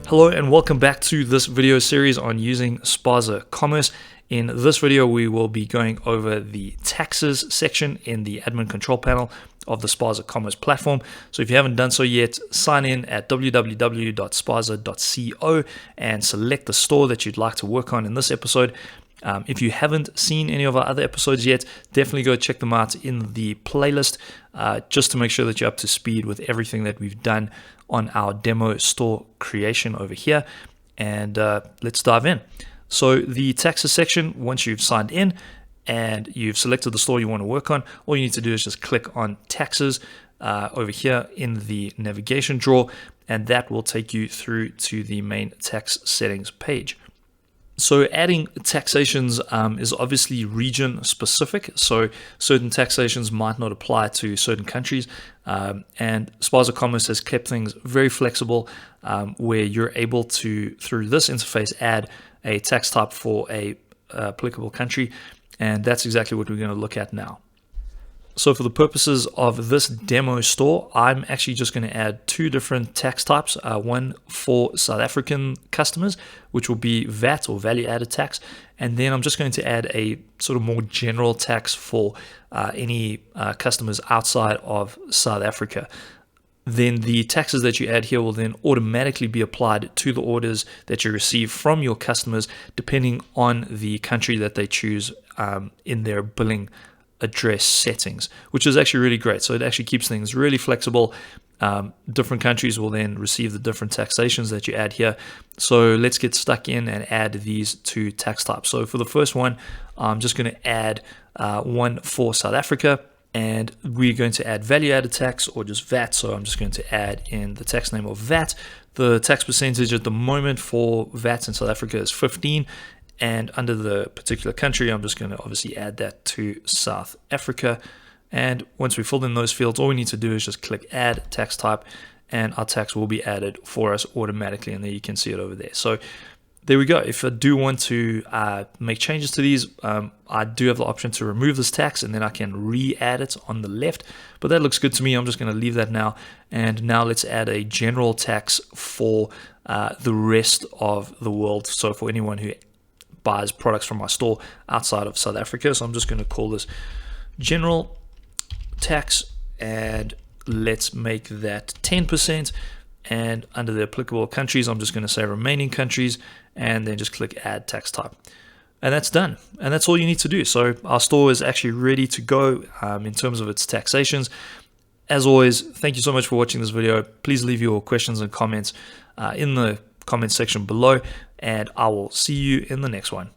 Hello and welcome back to this video series on using Spaza Commerce. In this video, we will be going over the taxes section in the admin control panel of the Spaza Commerce platform. So if you haven't done so yet, sign in at www.spaza.co and select the store that you'd like to work on in this episode. If you haven't seen any of our other episodes yet, definitely go check them out in the playlist just to make sure that you're up to speed with everything that we've done on our demo store creation over here. And let's dive in. So the taxes section, once you've signed in and you've selected the store you want to work on, all you need to do is just click on taxes over here in the navigation drawer, and that will take you through to the main tax settings page. So adding taxations is obviously region specific, so certain taxations might not apply to certain countries, and Spaza Commerce has kept things very flexible where you're able to, through this interface, add a tax type for a applicable country, and that's exactly what we're going to look at now. So for the purposes of this demo store, I'm actually just going to add two different tax types, one for South African customers, which will be VAT or value added tax, and then I'm just going to add a sort of more general tax for any customers outside of South Africa. Then the taxes that you add here will then automatically be applied to the orders that you receive from your customers, depending on the country that they choose in their billing address settings, which is actually really great. So it actually keeps things really flexible. Different countries will then receive the different taxations that you add here. So let's get stuck in and add these two tax types. So for the first one, I'm just going to add one for South Africa, and we're going to add value added tax or just VAT. So I'm just going to add in the tax name of VAT. The tax percentage at the moment for VAT in South Africa is 15. And under the particular country, I'm just going to obviously add that to South Africa. And once we filled in those fields, all we need to do is just click add tax type, and our tax will be added for us automatically. And there you can see it over there. So there we go. If I do want to make changes to these, I do have the option to remove this tax, and then I can re-add it on the left. But that looks good to me. I'm just going to leave that now. And now let's add a general tax for the rest of the world. So for anyone who buys products from my store outside of South Africa. So I'm just going to call this general tax, and let's make that 10%. And under the applicable countries, I'm just going to say remaining countries, and then just click add tax type. And that's done. And that's all you need to do. So our store is actually ready to go in terms of its taxations. As always, thank you so much for watching this video. Please leave your questions and comments in the comment section below, and I will see you in the next one.